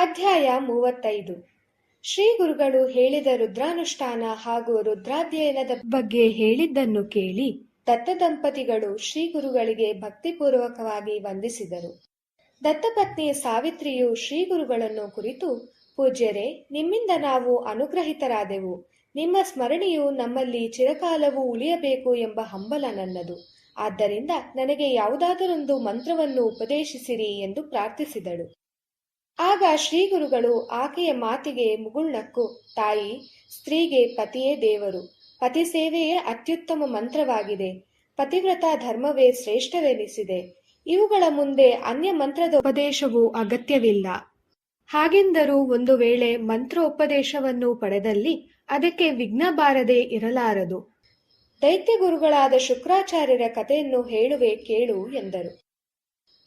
ಅಧ್ಯಾಯ 35. ಶ್ರೀ ಗುರುಗಳು ಹೇಳಿದ ರುದ್ರಾನುಷ್ಠಾನ ಹಾಗೂ ರುದ್ರಾಧ್ಯಯನದ ಬಗ್ಗೆ ಹೇಳಿದ್ದನ್ನು ಕೇಳಿ ದತ್ತದಂಪತಿಗಳು ಶ್ರೀ ಗುರುಗಳಿಗೆ ಭಕ್ತಿಪೂರ್ವಕವಾಗಿ ವಂದಿಸಿದರು. ದತ್ತಪತ್ನಿ ಸಾವಿತ್ರಿಯು ಶ್ರೀ ಗುರುಗಳನ್ನು ಕುರಿತು, ಪೂಜ್ಯರೇ, ನಿಮ್ಮಿಂದ ನಾವು ಅನುಗ್ರಹಿತರಾದೆವು. ನಿಮ್ಮ ಸ್ಮರಣೆಯು ನಮ್ಮಲ್ಲಿ ಚಿರಕಾಲವೂ ಉಳಿಯಬೇಕು ಎಂಬ ಹಂಬಲ ನನ್ನದು. ಆದ್ದರಿಂದ ನನಗೆ ಯಾವುದಾದರೊಂದು ಮಂತ್ರವನ್ನು ಉಪದೇಶಿಸಿರಿ ಎಂದು ಪ್ರಾರ್ಥಿಸಿದಳು. ಆಗ ಶ್ರೀ ಗುರುಗಳು ಆಕೆಯ ಮಾತಿಗೆ ಮುಗುಳ್ನಕ್ಕು, ತಾಯಿ, ಸ್ತ್ರೀಗೆ ಪತಿಯೇ ದೇವರು, ಪತಿ ಸೇವೆಯೇ ಅತ್ಯುತ್ತಮ ಮಂತ್ರವಾಗಿದೆ, ಪತಿವ್ರತ ಧರ್ಮವೇ ಶ್ರೇಷ್ಠವೆನಿಸಿದೆ, ಇವುಗಳ ಮುಂದೆ ಅನ್ಯ ಮಂತ್ರದ ಉಪದೇಶವು ಅಗತ್ಯವಿಲ್ಲ. ಹಾಗೆಂದರೂ ಒಂದು ವೇಳೆ ಮಂತ್ರೋಪದೇಶವನ್ನು ಪಡೆದಲ್ಲಿ ಅದಕ್ಕೆ ವಿಘ್ನ ಬಾರದೆ ಇರಲಾರದು. ದೈತ್ಯ ಗುರುಗಳಾದ ಶುಕ್ರಾಚಾರ್ಯರ ಕಥೆಯನ್ನು ಹೇಳುವೆ ಕೇಳು ಎಂದರು.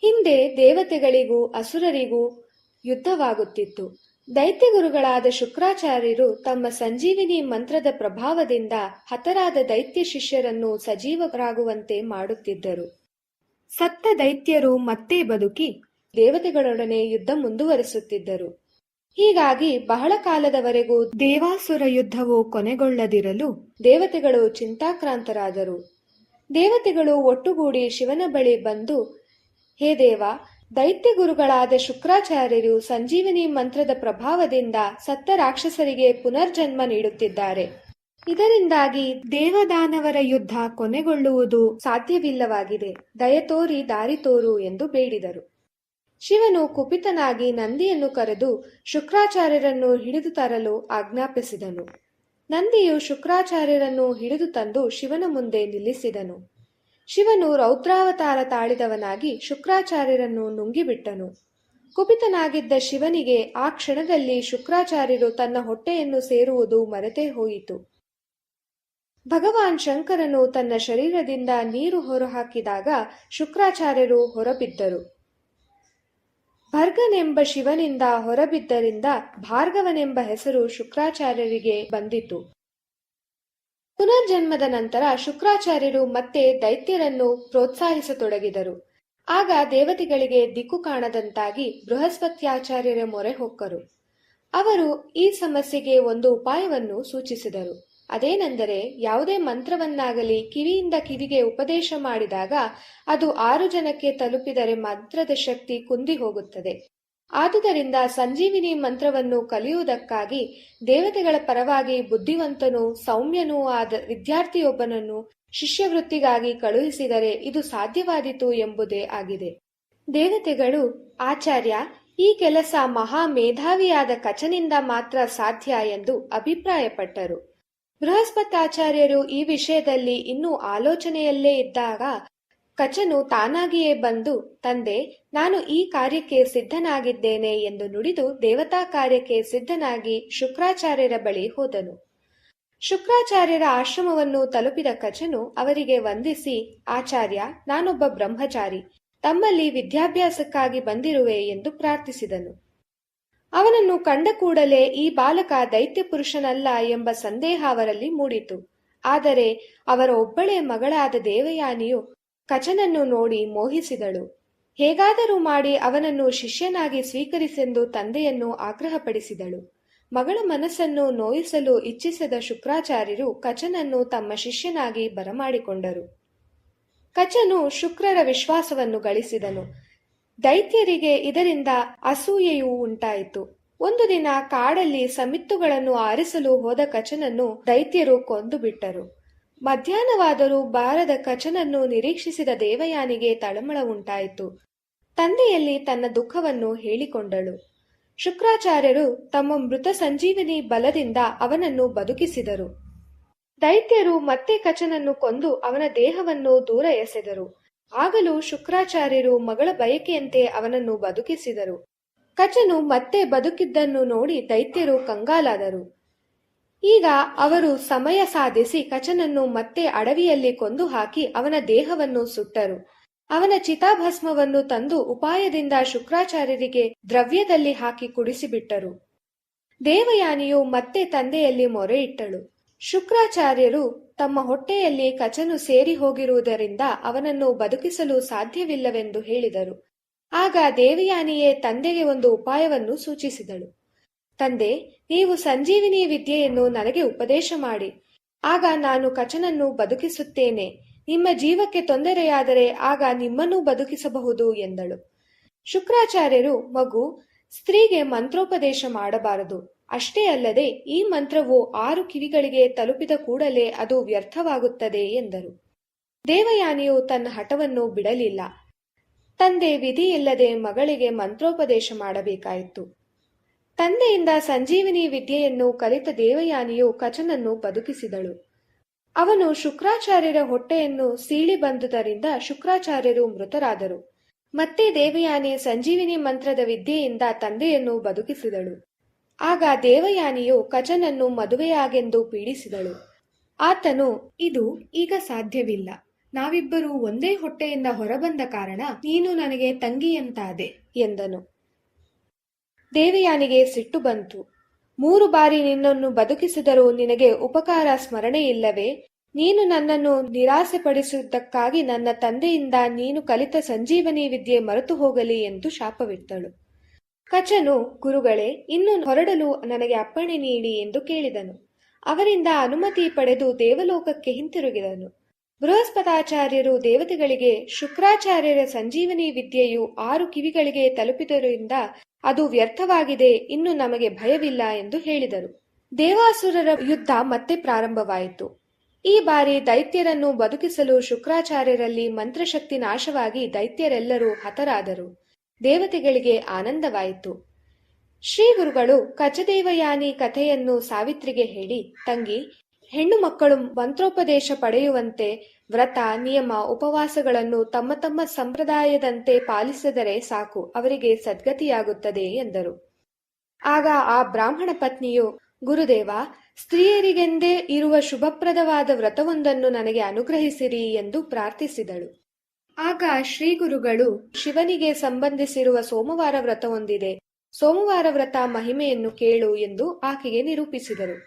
ಹಿಂದೆ ದೇವತೆಗಳಿಗೂ ಅಸುರರಿಗೂ ಯುದ್ಧವಾಗುತ್ತಿತ್ತು. ದೈತ್ಯ ಗುರುಗಳಾದ ಶುಕ್ರಾಚಾರ್ಯರು ತಮ್ಮ ಸಂಜೀವಿನಿ ಮಂತ್ರದ ಪ್ರಭಾವದಿಂದ ಹತರಾದ ದೈತ್ಯ ಶಿಷ್ಯರನ್ನು ಸಜೀವರಾಗುವಂತೆ ಮಾಡುತ್ತಿದ್ದರು. ಸತ್ತ ದೈತ್ಯರು ಮತ್ತೆ ಬದುಕಿ ದೇವತೆಗಳೊಡನೆ ಯುದ್ಧ ಮುಂದುವರಿಸುತ್ತಿದ್ದರು. ಹೀಗಾಗಿ ಬಹಳ ಕಾಲದವರೆಗೂ ದೇವಾಸುರ ಯುದ್ಧವು ಕೊನೆಗೊಳ್ಳದಿರಲು ದೇವತೆಗಳು ಚಿಂತಾಕ್ರಾಂತರಾದರು. ದೇವತೆಗಳು ಒಟ್ಟುಗೂಡಿ ಶಿವನ ಬಳಿ ಬಂದು, ಹೇ ದೇವ, ದೈತ್ಯ ಗುರುಗಳಾದ ಶುಕ್ರಾಚಾರ್ಯರು ಸಂಜೀವನಿ ಮಂತ್ರದ ಪ್ರಭಾವದಿಂದ ಸತ್ತ ರಾಕ್ಷಸರಿಗೆ ಪುನರ್ಜನ್ಮ ನೀಡುತ್ತಿದ್ದಾರೆ. ಇದರಿಂದಾಗಿ ದೇವದಾನವರ ಯುದ್ಧ ಕೊನೆಗೊಳ್ಳುವುದು ಸಾಧ್ಯವಿಲ್ಲವಾಗಿದೆ. ದಯತೋರಿ ದಾರಿ ತೋರು ಎಂದು ಬೇಡಿದರು. ಶಿವನು ಕುಪಿತನಾಗಿ ನಂದಿಯನ್ನು ಕರೆದು ಶುಕ್ರಾಚಾರ್ಯರನ್ನು ಹಿಡಿದು ತರಲು ಆಜ್ಞಾಪಿಸಿದನು. ನಂದಿಯು ಶುಕ್ರಾಚಾರ್ಯರನ್ನು ಹಿಡಿದು ತಂದು ಶಿವನ ಮುಂದೆ ನಿಲ್ಲಿಸಿದನು. ಶಿವನು ರೌದ್ರಾವತಾರ ತಾಳಿದವನಾಗಿ ಶುಕ್ರಾಚಾರ್ಯರನ್ನು ನುಂಗಿಬಿಟ್ಟನು. ಕುಪಿತನಾಗಿದ್ದ ಶಿವನಿಗೆ ಆ ಕ್ಷಣದಲ್ಲಿ ಶುಕ್ರಾಚಾರ್ಯರು ತನ್ನ ಹೊಟ್ಟೆಯನ್ನು ಸೇರುವುದು ಮರೆತೇ ಹೋಯಿತು. ಭಗವಾನ್ ಶಂಕರನು ತನ್ನ ಶರೀರದಿಂದ ನೀರು ಹೊರಹಾಕಿದಾಗ ಶುಕ್ರಾಚಾರ್ಯರು ಹೊರಬಿದ್ದರು. ಭರ್ಗನೆಂಬ ಶಿವನಿಂದ ಹೊರಬಿದ್ದರಿಂದ ಭಾರ್ಗವನೆಂಬ ಹೆಸರು ಶುಕ್ರಾಚಾರ್ಯರಿಗೆ ಬಂದಿತು. ಪುನರ್ಜನ್ಮದ ನಂತರ ಶುಕ್ರಾಚಾರ್ಯರು ಮತ್ತೆ ದೈತ್ಯರನ್ನು ಪ್ರೋತ್ಸಾಹಿಸತೊಡಗಿದರು. ಆಗ ದೇವತೆಗಳಿಗೆ ದಿಕ್ಕು ಕಾಣದಂತಾಗಿ ಬೃಹಸ್ಪತ್ಯಾಚಾರ್ಯರ ಮೊರೆ ಹೊಕ್ಕರು. ಅವರು ಈ ಸಮಸ್ಯೆಗೆ ಒಂದು ಉಪಾಯವನ್ನು ಸೂಚಿಸಿದರು. ಅದೇನೆಂದರೆ, ಯಾವುದೇ ಮಂತ್ರವನ್ನಾಗಲಿ ಕಿವಿಯಿಂದ ಕಿವಿಗೆ ಉಪದೇಶ ಮಾಡಿದಾಗ ಅದು 6 ಜನಕ್ಕೆ ತಲುಪಿದರೆ ಮಂತ್ರದ ಶಕ್ತಿ ಕುಂದಿ ಹೋಗುತ್ತದೆ. ಆದುದರಿಂದ ಸಂಜೀವಿನಿ ಮಂತ್ರವನ್ನು ಕಲಿಯುವುದಕ್ಕಾಗಿ ದೇವತೆಗಳ ಪರವಾಗಿ ಬುದ್ಧಿವಂತನೂ ಸೌಮ್ಯನೂ ಆದ ವಿದ್ಯಾರ್ಥಿಯೊಬ್ಬನನ್ನು ಶಿಷ್ಯವೃತ್ತಿಗಾಗಿ ಕಳುಹಿಸಿದರೆ ಇದು ಸಾಧ್ಯವಾದೀತು ಎಂಬುದೇ ಆಗಿದೆ. ದೇವತೆಗಳು, ಆಚಾರ್ಯ, ಈ ಕೆಲಸ ಮಹಾ ಮೇಧಾವಿಯಾದ ಕಚನಿಂದ ಮಾತ್ರ ಸಾಧ್ಯ ಎಂದು ಅಭಿಪ್ರಾಯಪಟ್ಟರು. ಬೃಹಸ್ಪತ್ಯಾಚಾರ್ಯರು ಈ ವಿಷಯದಲ್ಲಿ ಇನ್ನೂ ಆಲೋಚನೆಯಲ್ಲೇ ಇದ್ದಾಗ ಕಚನು ತಾನಾಗಿಯೇ ಬಂದು, ತಂದೆ, ನಾನು ಈ ಕಾರ್ಯಕ್ಕೆ ಸಿದ್ಧನಾಗಿದ್ದೇನೆ ಎಂದು ನುಡಿದು ದೇವತಾ ಕಾರ್ಯಕ್ಕೆ ಸಿದ್ಧನಾಗಿ ಶುಕ್ರಾಚಾರ್ಯರ ಬಳಿ ಹೋದನು. ಶುಕ್ರಾಚಾರ್ಯರ ಆಶ್ರಮವನ್ನು ತಲುಪಿದ ಕಚನು ಅವರಿಗೆ ವಂದಿಸಿ, ಆಚಾರ್ಯ, ನಾನೊಬ್ಬ ಬ್ರಹ್ಮಚಾರಿ, ತಮ್ಮಲ್ಲಿ ವಿದ್ಯಾಭ್ಯಾಸಕ್ಕಾಗಿ ಬಂದಿರುವೆ ಎಂದು ಪ್ರಾರ್ಥಿಸಿದನು. ಅವನನ್ನು ಕಂಡ ಕೂಡಲೇ ಈ ಬಾಲಕ ದೈತ್ಯ ಪುರುಷನಲ್ಲ ಎಂಬ ಸಂದೇಹ ಅವರಲ್ಲಿ ಮೂಡಿತು. ಆದರೆ ಅವರ ಒಬ್ಬಳೇ ಮಗಳಾದ ದೇವಯಾನಿಯು ಕಚನನ್ನು ನೋಡಿ ಮೋಹಿಸಿದಳು. ಹೇಗಾದರೂ ಮಾಡಿ ಅವನನ್ನು ಶಿಷ್ಯನಾಗಿ ಸ್ವೀಕರಿಸೆಂದು ತಂದೆಯನ್ನು ಆಗ್ರಹಪಡಿಸಿದಳು. ಮಗಳ ಮನಸ್ಸನ್ನು ನೋಯಿಸಲು ಇಚ್ಛಿಸದ ಶುಕ್ರಾಚಾರ್ಯರು ಕಚನನ್ನು ತಮ್ಮ ಶಿಷ್ಯನಾಗಿ ಬರಮಾಡಿಕೊಂಡರು. ಕಚನು ಶುಕ್ರರ ವಿಶ್ವಾಸವನ್ನು ಗಳಿಸಿದನು. ದೈತ್ಯರಿಗೆ ಇದರಿಂದ ಅಸೂಯೆಯೂ ಉಂಟಾಯಿತು. ಒಂದು ದಿನ ಕಾಡಲ್ಲಿ ಸಮಿತ್ತುಗಳನ್ನು ಆರಿಸಲು ಹೋದ ಕಚನನ್ನು ದೈತ್ಯರು ಕೊಂದು ಬಿಟ್ಟರು. ಮಧ್ಯಾಹ್ನವಾದರೂ ಬಾರದ ಕಚನನ್ನು ನಿರೀಕ್ಷಿಸಿದ ದೇವಯಾನಿಗೆ ತಳಮಳ ಉಂಟಾಯಿತು. ತಂದೆಯಲ್ಲಿ ತನ್ನ ದುಃಖವನ್ನು ಹೇಳಿಕೊಂಡಳು. ಶುಕ್ರಾಚಾರ್ಯರು ತಮ್ಮ ಮೃತ ಸಂಜೀವಿನಿ ಬಲದಿಂದ ಅವನನ್ನು ಬದುಕಿಸಿದರು. ದೈತ್ಯರು ಮತ್ತೆ ಕಚನನ್ನು ಕೊಂದು ಅವನ ದೇಹವನ್ನು ದೂರ ಎಸೆದರು. ಆಗಲೂ ಶುಕ್ರಾಚಾರ್ಯರು ಮಗಳ ಬಯಕೆಯಂತೆ ಅವನನ್ನು ಬದುಕಿಸಿದರು. ಕಚನು ಮತ್ತೆ ಬದುಕಿದ್ದನ್ನು ನೋಡಿ ದೈತ್ಯರು ಕಂಗಾಲಾದರು. ಈಗ ಅವರು ಸಮಯ ಸಾಧಿಸಿ ಕಚನನ್ನು ಮತ್ತೆ ಅಡವಿಯಲ್ಲಿ ಕೊಂದು ಹಾಕಿ ಅವನ ದೇಹವನ್ನು ಸುಟ್ಟರು. ಅವನ ಚಿತಾಭಸ್ಮವನ್ನು ತಂದು ಉಪಾಯದಿಂದ ಶುಕ್ರಾಚಾರ್ಯರಿಗೆ ದ್ರವ್ಯದಲ್ಲಿ ಹಾಕಿ ಕುಡಿಸಿಬಿಟ್ಟರು. ದೇವಯಾನಿಯು ಮತ್ತೆ ತಂದೆಯಲ್ಲಿ ಮೊರೆ ಇಟ್ಟಳು. ಶುಕ್ರಾಚಾರ್ಯರು ತಮ್ಮ ಹೊಟ್ಟೆಯಲ್ಲಿ ಕಚನು ಸೇರಿ ಹೋಗಿರುವುದರಿಂದ ಅವನನ್ನು ಬದುಕಿಸಲು ಸಾಧ್ಯವಿಲ್ಲವೆಂದು ಹೇಳಿದರು. ಆಗ ದೇವಯಾನಿಯೇ ತಂದೆಗೆ ಒಂದು ಉಪಾಯವನ್ನು ಸೂಚಿಸಿದಳು. ತಂದೆ, ನೀವು ಸಂಜೀವಿನಿ ವಿದ್ಯೆಯನ್ನು ನನಗೆ ಉಪದೇಶ ಮಾಡಿ, ಆಗ ನಾನು ಕಚನನ್ನು ಬದುಕಿಸುತ್ತೇನೆ. ನಿಮ್ಮ ಜೀವಕ್ಕೆ ತೊಂದರೆಯಾದರೆ ಆಗ ನಿಮ್ಮನ್ನೂ ಬದುಕಿಸಬಹುದು ಎಂದಳು. ಶುಕ್ರಾಚಾರ್ಯರು, ಮಗು, ಸ್ತ್ರೀಗೆ ಮಂತ್ರೋಪದೇಶ ಮಾಡಬಾರದು. ಅಷ್ಟೇ ಅಲ್ಲದೆ ಈ ಮಂತ್ರವು 6 ಕಿವಿಗಳಿಗೆ ತಲುಪಿದ ಕೂಡಲೇ ಅದು ವ್ಯರ್ಥವಾಗುತ್ತದೆ ಎಂದರು. ದೇವಯಾನಿಯು ತನ್ನ ಹಠವನ್ನು ಬಿಡಲಿಲ್ಲ. ತಂದೆ ವಿಧಿಯಿಲ್ಲದೆ ಮಗಳಿಗೆ ಮಂತ್ರೋಪದೇಶ ಮಾಡಬೇಕಾಯಿತು. ತಂದೆಯಿಂದ ಸಂಜೀವಿನಿ ವಿದ್ಯೆಯನ್ನು ಕಲಿತ ದೇವಯಾನಿಯು ಕಚನನ್ನು ಬದುಕಿಸಿದಳು. ಅವನು ಶುಕ್ರಾಚಾರ್ಯರ ಹೊಟ್ಟೆಯನ್ನು ಸೀಳಿ ಬಂದುದರಿಂದ ಶುಕ್ರಾಚಾರ್ಯರು ಮೃತರಾದರು. ಮತ್ತೆ ದೇವಯಾನಿ ಸಂಜೀವಿನಿ ಮಂತ್ರದ ವಿದ್ಯೆಯಿಂದ ತಂದೆಯನ್ನು ಬದುಕಿಸಿದಳು. ಆಗ ದೇವಯಾನಿಯು ಕಚನನ್ನು ಮದುವೆಯಾಗೆಂದು ಪೀಡಿಸಿದಳು. ಆತನು, ಇದು ಈಗ ಸಾಧ್ಯವಿಲ್ಲ. ನಾವಿಬ್ಬರೂ ಒಂದೇ ಹೊಟ್ಟೆಯಿಂದ ಹೊರಬಂದ ಕಾರಣ ನೀನು ನನಗೆ ತಂಗಿಯಂತಾದೆ ಎಂದನು. ದೇವಯಾನಿಗೆ ಸಿಟ್ಟು ಬಂತು. 3 ಬಾರಿ ನಿನ್ನನ್ನು ಬದುಕಿಸಿದರೂ ನಿನಗೆ ಉಪಕಾರ ಸ್ಮರಣೆ ಇಲ್ಲವೇ? ನೀನು ನನ್ನನ್ನು ನಿರಾಸೆಪಡಿಸುವುದಕ್ಕಾಗಿ ನನ್ನ ತಂದೆಯಿಂದ ನೀನು ಕಲಿತ ಸಂಜೀವನಿ ವಿದ್ಯೆ ಮರೆತು ಹೋಗಲಿ ಎಂದು ಶಾಪವಿತ್ತಳು. ಕಚನು, ಗುರುಗಳೇ, ಇನ್ನು ಹೊರಡಲು ನನಗೆ ಅಪ್ಪಣೆ ನೀಡಿ ಎಂದು ಕೇಳಿದನು. ಅವರಿಂದ ಅನುಮತಿ ಪಡೆದು ದೇವಲೋಕಕ್ಕೆ ಹಿಂತಿರುಗಿದನು. ಬೃಹಸ್ಪತಾಚಾರ್ಯರು ದೇವತೆಗಳಿಗೆ, ಶುಕ್ರಾಚಾರ್ಯರ ಸಂಜೀವನಿ ವಿದ್ಯೆಯು 6 ಕಿವಿಗಳಿಗೆ ತಲುಪಿದರಿಂದ ಅದು ವ್ಯರ್ಥವಾಗಿದೆ, ಇನ್ನು ನಮಗೆ ಭಯವಿಲ್ಲ ಎಂದು ಹೇಳಿದರು. ದೇವಾಸುರರ ಯುದ್ಧ ಮತ್ತೆ ಪ್ರಾರಂಭವಾಯಿತು. ಈ ಬಾರಿ ದೈತ್ಯರನ್ನು ಬದುಕಿಸಲು ಶುಕ್ರಾಚಾರ್ಯರಲ್ಲಿ ಮಂತ್ರಶಕ್ತಿ ನಾಶವಾಗಿ ದೈತ್ಯರೆಲ್ಲರೂ ಹತರಾದರು. ದೇವತೆಗಳಿಗೆ ಆನಂದವಾಯಿತು. ಶ್ರೀ ಗುರುಗಳು ಕಚದೇವಯಾನಿ ಕಥೆಯನ್ನು ಸಾವಿತ್ರಿಗೆ ಹೇಳಿ, ತಂಗಿ, ಹೆಣ್ಣು ಮಕ್ಕಳು ಮಂತ್ರೋಪದೇಶ ಪಡೆಯುವಂತೆ ವ್ರತ, ನಿಯಮ, ಉಪವಾಸಗಳನ್ನು ತಮ್ಮ ತಮ್ಮ ಸಂಪ್ರದಾಯದಂತೆ ಪಾಲಿಸಿದರೆ ಸಾಕು, ಅವರಿಗೆ ಸದ್ಗತಿಯಾಗುತ್ತದೆ ಎಂದರು. ಆಗ ಆ ಬ್ರಾಹ್ಮಣ ಪತ್ನಿಯು, ಗುರುದೇವ, ಸ್ತ್ರೀಯರಿಗೆಂದೇ ಇರುವ ಶುಭಪ್ರದವಾದ ವ್ರತವೊಂದನ್ನು ನನಗೆ ಅನುಗ್ರಹಿಸಿರಿ ಎಂದು ಪ್ರಾರ್ಥಿಸಿದಳು. ಆಗ ಶ್ರೀ ಗುರುಗಳು, ಶಿವನಿಗೆ ಸಂಬಂಧಿಸಿರುವ ಸೋಮವಾರ ವ್ರತವೊಂದಿದೆ, ಸೋಮವಾರ ವ್ರತ ಮಹಿಮೆಯನ್ನು ಕೇಳು ಎಂದು ಆಕೆಗೆ ನಿರೂಪಿಸಿದರು.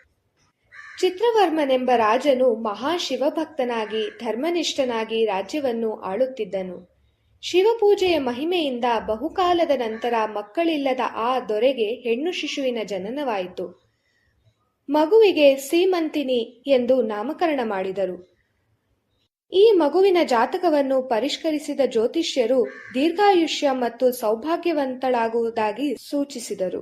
ಚಿತ್ರವರ್ಮನೆಂಬ ರಾಜನು ಮಹಾಶಿವಭಕ್ತನಾಗಿ ಧರ್ಮನಿಷ್ಠನಾಗಿ ರಾಜ್ಯವನ್ನು ಆಳುತ್ತಿದ್ದನು. ಶಿವಪೂಜೆಯ ಮಹಿಮೆಯಿಂದ ಬಹುಕಾಲದ ನಂತರ ಮಕ್ಕಳಿಲ್ಲದ ಆ ದೊರೆಗೆ ಹೆಣ್ಣು ಶಿಶುವಿನ ಜನನವಾಯಿತು. ಮಗುವಿಗೆ ಸೀಮಂತಿನಿ ಎಂದು ನಾಮಕರಣ ಮಾಡಿದರು. ಈ ಮಗುವಿನ ಜಾತಕವನ್ನು ಪರಿಷ್ಕರಿಸಿದ ಜ್ಯೋತಿಷ್ಯರು ದೀರ್ಘಾಯುಷ್ಯ ಮತ್ತು ಸೌಭಾಗ್ಯವಂತಳಾಗುವುದಾಗಿ ಸೂಚಿಸಿದರು.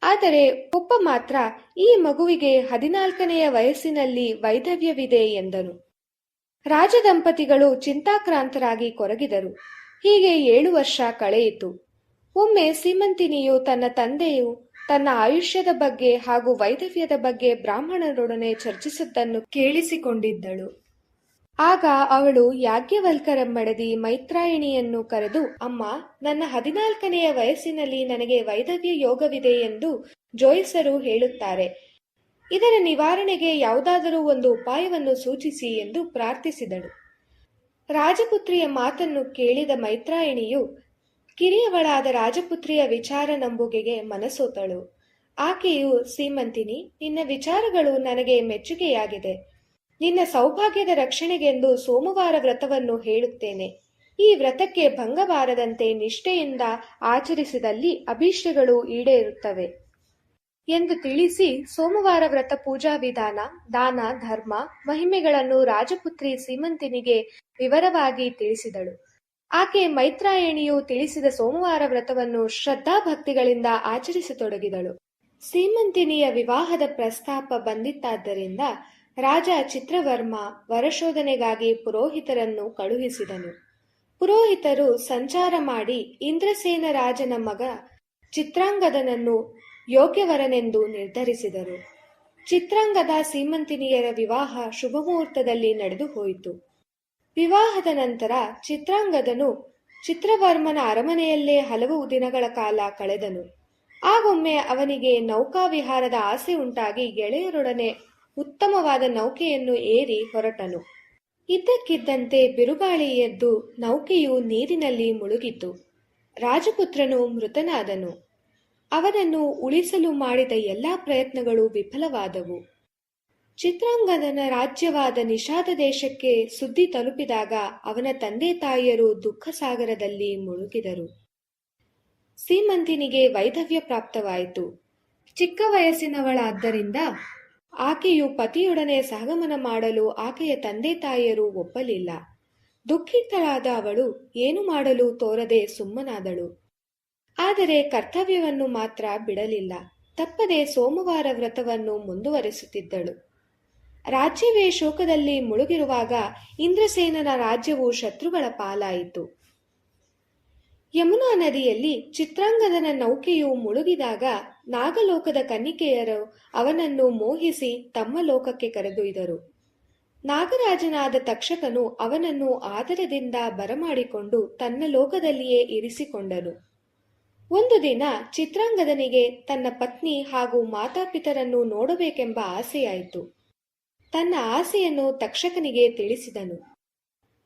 ಆದರೆ ಒಬ್ಬ ಮಾತ್ರ ಈ ಮಗುವಿಗೆ 14ನೆಯ ವಯಸ್ಸಿನಲ್ಲಿ ವೈಧವ್ಯವಿದೆ ಎಂದನು. ರಾಜದಂಪತಿಗಳು ಚಿಂತಾಕ್ರಾಂತರಾಗಿ ಕೊರಗಿದರು. ಹೀಗೆ 7 ವರ್ಷ ಕಳೆಯಿತು. ಒಮ್ಮೆ ಸೀಮಂತಿನಿಯು ತನ್ನ ತಂದೆಯು ತನ್ನ ಆಯುಷ್ಯದ ಬಗ್ಗೆ ಹಾಗೂ ವೈಧವ್ಯದ ಬಗ್ಗೆ ಬ್ರಾಹ್ಮಣರೊಡನೆ ಚರ್ಚಿಸಿದ್ದನ್ನು ಕೇಳಿಸಿಕೊಂಡಿದ್ದಳು. ಆಗ ಅವಳು ಯಾಜ್ಞವಲ್ಕರೆಂಬಡದಿ ಮೈತ್ರಾಯಣಿಯನ್ನು ಕರೆದು, ಅಮ್ಮ, ನನ್ನ 14ನೆಯ ವಯಸ್ಸಿನಲ್ಲಿ ನನಗೆ ವೈಧವ್ಯ ಯೋಗವಿದೆ ಎಂದು ಜೋಯಿಸರು ಹೇಳುತ್ತಾರೆ. ಇದರ ನಿವಾರಣೆಗೆ ಯಾವುದಾದರೂ ಒಂದು ಉಪಾಯವನ್ನು ಸೂಚಿಸಿ ಎಂದು ಪ್ರಾರ್ಥಿಸಿದಳು. ರಾಜಪುತ್ರಿಯ ಮಾತನ್ನು ಕೇಳಿದ ಮೈತ್ರಾಯಣಿಯು ಕಿರಿಯವಳಾದ ರಾಜಪುತ್ರಿಯ ವಿಚಾರ ನಂಬುಗೆಗೆ ಮನಸೋತಳು. ಆಕೆಯು, ಸೀಮಂತಿನಿ, ನಿನ್ನ ವಿಚಾರಗಳು ನನಗೆ ಮೆಚ್ಚುಗೆಯಾಗಿದೆ. ನಿನ್ನ ಸೌಭಾಗ್ಯದ ರಕ್ಷಣೆಗೆಂದು ಸೋಮವಾರ ವ್ರತವನ್ನು ಹೇಳುತ್ತೇನೆ. ಈ ವ್ರತಕ್ಕೆ ಭಂಗಬಾರದಂತೆ ನಿಷ್ಠೆಯಿಂದ ಆಚರಿಸಿದಲ್ಲಿ ಅಭೀಷ್ಟಗಳು ಈಡೇರುತ್ತವೆ ಎಂದು ತಿಳಿಸಿ ಸೋಮವಾರ ವ್ರತ ಪೂಜಾ ವಿಧಾನ, ದಾನ, ಧರ್ಮ, ಮಹಿಮೆಗಳನ್ನು ರಾಜಪುತ್ರಿ ಸೀಮಂತಿನಿಗೆ ವಿವರವಾಗಿ ತಿಳಿಸಿದಳು. ಆಕೆ ಮೈತ್ರಾಯಣಿಯು ತಿಳಿಸಿದ ಸೋಮವಾರ ವ್ರತವನ್ನು ಶ್ರದ್ಧಾಭಕ್ತಿಗಳಿಂದ ಆಚರಿಸತೊಡಗಿದಳು. ಸೀಮಂತಿನಿಯ ವಿವಾಹದ ಪ್ರಸ್ತಾಪ ಬಂದಿತ್ತಾದ್ದರಿಂದ ರಾಜ ಚಿತ್ರವರ್ಮ ವರಶೋಧನೆಗಾಗಿ ಪುರೋಹಿತರನ್ನು ಕಳುಹಿಸಿದನು. ಪುರೋಹಿತರು ಸಂಚಾರ ಮಾಡಿ ಇಂದ್ರಸೇನ ರಾಜನ ಮಗ ಚಿತ್ರಾಂಗದನನ್ನು ಯೋಗ್ಯವರನೆಂದು ನಿರ್ಧರಿಸಿದರು. ಚಿತ್ರಾಂಗದ ಸೀಮಂತಿನಿಯರ ವಿವಾಹ ಶುಭಮುಹೂರ್ತದಲ್ಲಿ ನಡೆದು ಹೋಯಿತು. ವಿವಾಹದ ನಂತರ ಚಿತ್ರಾಂಗದನು ಚಿತ್ರವರ್ಮನ ಅರಮನೆಯಲ್ಲೇ ಹಲವು ದಿನಗಳ ಕಾಲ ಕಳೆದನು. ಆಗೊಮ್ಮೆ ಅವನಿಗೆ ನೌಕಾವಿಹಾರದ ಆಸೆ ಉಂಟಾಗಿ ಗೆಳೆಯರೊಡನೆ ಉತ್ತಮವಾದ ನೌಕೆಯನ್ನು ಏರಿ ಹೊರಟನು. ಇದ್ದಕ್ಕಿದ್ದಂತೆ ಬಿರುಗಾಳಿ ಎದ್ದು ನೌಕೆಯು ನೀರಿನಲ್ಲಿ ಮುಳುಗಿತು. ರಾಜಪುತ್ರನು ಮೃತನಾದನು. ಅವನನ್ನು ಉಳಿಸಲು ಮಾಡಿದ ಎಲ್ಲಾ ಪ್ರಯತ್ನಗಳು ವಿಫಲವಾದವು. ಚಿತ್ರಾಂಗದನ ರಾಜ್ಯವಾದ ನಿಷಾದ ದೇಶಕ್ಕೆ ಸುದ್ದಿ ತಲುಪಿದಾಗ ಅವನ ತಂದೆ ತಾಯಿಯರು ದುಃಖ ಸಾಗರದಲ್ಲಿ ಮುಳುಗಿದರು. ಸೀಮಂತಿನಿಗೆ ವೈಧವ್ಯ ಪ್ರಾಪ್ತವಾಯಿತು. ಚಿಕ್ಕ ವಯಸ್ಸಿನವಳಾದ್ದರಿಂದ ಆಕೆಯು ಪತಿಯೊಡನೆ ಸಹಗಮನ ಮಾಡಲು ಆಕೆಯ ತಂದೆ ತಾಯಿಯರು ಒಪ್ಪಲಿಲ್ಲ. ದುಃಖಿತಳಾದ ಅವಳು ಏನು ಮಾಡಲು ತೋರದೆ ಸುಮ್ಮನಾದಳು. ಆದರೆ ಕರ್ತವ್ಯವನ್ನು ಮಾತ್ರ ಬಿಡಲಿಲ್ಲ. ತಪ್ಪದೆ ಸೋಮವಾರ ವ್ರತವನ್ನು ಮುಂದುವರೆಸುತ್ತಿದ್ದಳು. ರಾಜ್ಯವೇ ಶೋಕದಲ್ಲಿ ಮುಳುಗಿರುವಾಗ ಇಂದ್ರಸೇನನ ರಾಜ್ಯವು ಶತ್ರುಗಳ ಪಾಲಾಯಿತು. ಯಮುನಾ ನದಿಯಲ್ಲಿ ಚಿತ್ರಾಂಗದನ ನೌಕೆಯು ಮುಳುಗಿದಾಗ ನಾಗಲೋಕದ ಕನ್ನಿಕೆಯರು ಅವನನ್ನು ಮೋಹಿಸಿ ತಮ್ಮ ಲೋಕಕ್ಕೆ ಕರೆದೊಯ್ದರು. ನಾಗರಾಜನಾದ ತಕ್ಷಕನು ಅವನನ್ನು ಆದರದಿಂದ ಬರಮಾಡಿಕೊಂಡು ತನ್ನ ಲೋಕದಲ್ಲಿಯೇ ಇರಿಸಿಕೊಂಡನು. ಒಂದು ದಿನ ಚಿತ್ರಾಂಗದನಿಗೆ ತನ್ನ ಪತ್ನಿ ಹಾಗೂ ಮಾತಾಪಿತರನ್ನು ನೋಡಬೇಕೆಂಬ ಆಸೆಯಾಯಿತು. ತನ್ನ ಆಸೆಯನ್ನು ತಕ್ಷಕನಿಗೆ ತಿಳಿಸಿದನು.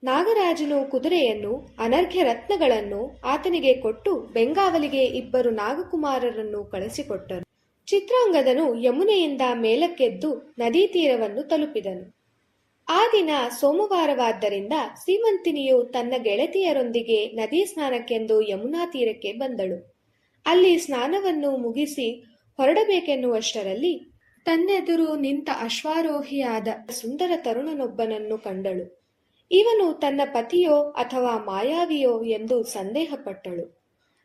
ನಾಗರಾಜನು ಕುದುರೆಯನ್ನು ಅನರ್ಘ್ಯ ರತ್ನಗಳನ್ನು ಆತನಿಗೆ ಕೊಟ್ಟು ಬೆಂಗಾವಲಿಗೆ 2 ನಾಗಕುಮಾರರನ್ನು ಕಳಿಸಿಕೊಟ್ಟರು. ಚಿತ್ರಾಂಗದನು ಯಮುನೆಯಿಂದ ಮೇಲಕ್ಕೆದ್ದು ನದೀ ತೀರವನ್ನು ತಲುಪಿದನು. ಆ ದಿನ ಸೋಮವಾರವಾದ್ದರಿಂದ ಸೀಮಂತಿನಿಯು ತನ್ನ ಗೆಳತಿಯರೊಂದಿಗೆ ನದಿ ಸ್ನಾನಕ್ಕೆಂದು ಯಮುನಾ ತೀರಕ್ಕೆ ಬಂದಳು. ಅಲ್ಲಿ ಸ್ನಾನವನ್ನು ಮುಗಿಸಿ ಹೊರಡಬೇಕೆನ್ನುವಷ್ಟರಲ್ಲಿ ತನ್ನೆದುರು ನಿಂತ ಅಶ್ವಾರೋಹಿಯಾದ ಸುಂದರ ತರುಣನೊಬ್ಬನನ್ನು ಕಂಡಳು. ಇವನು ತನ್ನ ಪತಿಯೋ ಅಥವಾ ಮಾಯಾವಿಯೋ ಎಂದು ಸಂದೇಹಪಟ್ಟಳು.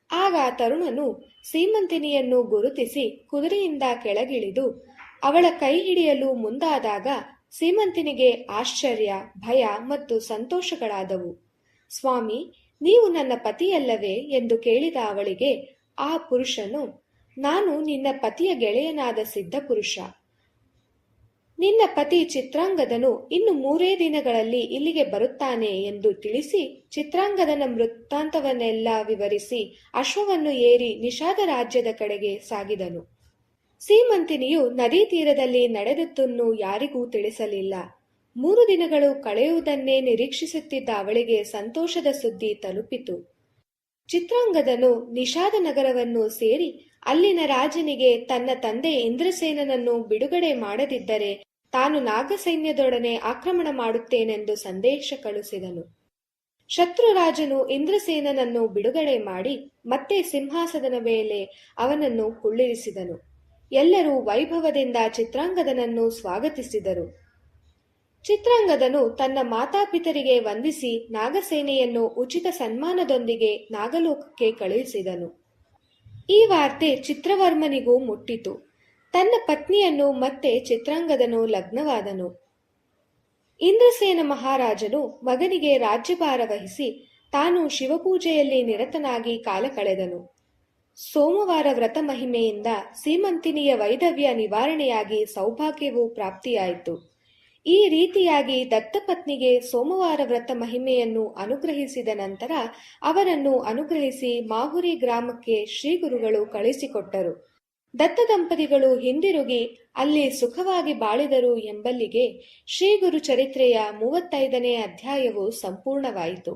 ಆಗ ತರುಣನು ಸೀಮಂತಿನಿಯನ್ನು ಗುರುತಿಸಿ ಕುದುರೆಯಿಂದ ಕೆಳಗಿಳಿದು ಅವಳ ಕೈ ಹಿಡಿಯಲು ಮುಂದಾದಾಗ ಸೀಮಂತಿನಿಗೆ ಆಶ್ಚರ್ಯ, ಭಯ ಮತ್ತು ಸಂತೋಷಗಳಾದವು. ಸ್ವಾಮಿ, ನೀವು ನನ್ನ ಪತಿಯಲ್ಲವೇ ಎಂದು ಕೇಳಿದ ಅವಳಿಗೆ ಆ ಪುರುಷನು, ನಾನು ನಿನ್ನ ಪತಿಯ ಗೆಳೆಯನಾದ ಸಿದ್ಧಪುರುಷ. ನಿನ್ನ ಪತಿ ಚಿತ್ರಾಂಗದನು ಇನ್ನು 3 ದಿನಗಳಲ್ಲಿ ಇಲ್ಲಿಗೆ ಬರುತ್ತಾನೆ ಎಂದು ತಿಳಿಸಿ ಚಿತ್ರಾಂಗದನ ವೃತ್ತಾಂತವನ್ನೆಲ್ಲ ವಿವರಿಸಿ ಅಶ್ವವನ್ನು ಏರಿ ನಿಷಾದ ರಾಜ್ಯದ ಕಡೆಗೆ ಸಾಗಿದನು. ಸೀಮಂತಿನಿಯು ನದೀ ತೀರದಲ್ಲಿ ನಡೆದದ್ದನ್ನು ಯಾರಿಗೂ ತಿಳಿಸಲಿಲ್ಲ. 3 ದಿನಗಳು ಕಳೆಯುವುದನ್ನೇ ನಿರೀಕ್ಷಿಸುತ್ತಿದ್ದ ಅವಳಿಗೆ ಸಂತೋಷದ ಸುದ್ದಿ ತಲುಪಿತು. ಚಿತ್ರಾಂಗದನು ನಿಷಾದ ನಗರವನ್ನು ಸೇರಿ ಅಲ್ಲಿನ ರಾಜನಿಗೆ ತನ್ನ ತಂದೆ ಇಂದ್ರಸೇನನನ್ನು ಬಿಡುಗಡೆ ಮಾಡದಿದ್ದರೆ ತಾನು ನಾಗಸೈನ್ಯದೊಡನೆ ಆಕ್ರಮಣ ಮಾಡುತ್ತೇನೆಂದು ಸಂದೇಶ ಕಳುಹಿಸಿದನು. ಶತ್ರುರಾಜನು ಇಂದ್ರಸೇನನನ್ನು ಬಿಡುಗಡೆ ಮಾಡಿ ಮತ್ತೆ ಸಿಂಹಾಸನದ ಮೇಲೆ ಅವನನ್ನು ಕುಳ್ಳಿರಿಸಿದನು. ಎಲ್ಲರೂ ವೈಭವದಿಂದ ಚಿತ್ರಾಂಗದನನ್ನು ಸ್ವಾಗತಿಸಿದರು. ಚಿತ್ರಾಂಗದನು ತನ್ನ ಮಾತಾಪಿತರಿಗೆ ವಂದಿಸಿ ನಾಗಸೇನೆಯನ್ನು ಉಚಿತ ಸನ್ಮಾನದೊಂದಿಗೆ ನಾಗಲೋಕಕ್ಕೆ ಕಳುಹಿಸಿದನು. ಈ ವಾರ್ತೆ ಚಿತ್ರವರ್ಮನಿಗೂ ಮುಟ್ಟಿತು. ತನ್ನ ಪತ್ನಿಯನ್ನು ಮತ್ತೆ ಚಿತ್ರಾಂಗದನು ಲಗ್ನವಾದನು. ಇಂದ್ರಸೇನ ಮಹಾರಾಜನು ಮಗನಿಗೆ ರಾಜ್ಯಭಾರ ವಹಿಸಿ ತಾನು ಶಿವಪೂಜೆಯಲ್ಲಿ ನಿರತನಾಗಿ ಕಾಲ ಕಳೆದನು. ಸೋಮವಾರ ವ್ರತ ಮಹಿಮೆಯಿಂದ ಸೀಮಂತಿನಿಯ ವೈಧವ್ಯ ನಿವಾರಣೆಯಾಗಿ ಸೌಭಾಗ್ಯವೂ ಪ್ರಾಪ್ತಿಯಾಯಿತು. ಈ ರೀತಿಯಾಗಿ ದತ್ತಪತ್ನಿಗೆ ಸೋಮವಾರ ವ್ರತ ಮಹಿಮೆಯನ್ನು ಅನುಗ್ರಹಿಸಿದ ನಂತರ ಅವರನ್ನು ಅನುಗ್ರಹಿಸಿ ಮಾಹುರಿ ಗ್ರಾಮಕ್ಕೆ ಶ್ರೀಗುರುಗಳು ಕಳಿಸಿಕೊಟ್ಟರು. ದತ್ತ ದಂಪತಿಗಳು ಹಿಂದಿರುಗಿ ಅಲ್ಲಿ ಸುಖವಾಗಿ ಬಾಳಿದರು ಎಂಬಲ್ಲಿಗೆ ಶ್ರೀಗುರು ಚರಿತ್ರೆಯ 35ನೇ ಅಧ್ಯಾಯವು ಸಂಪೂರ್ಣವಾಯಿತು.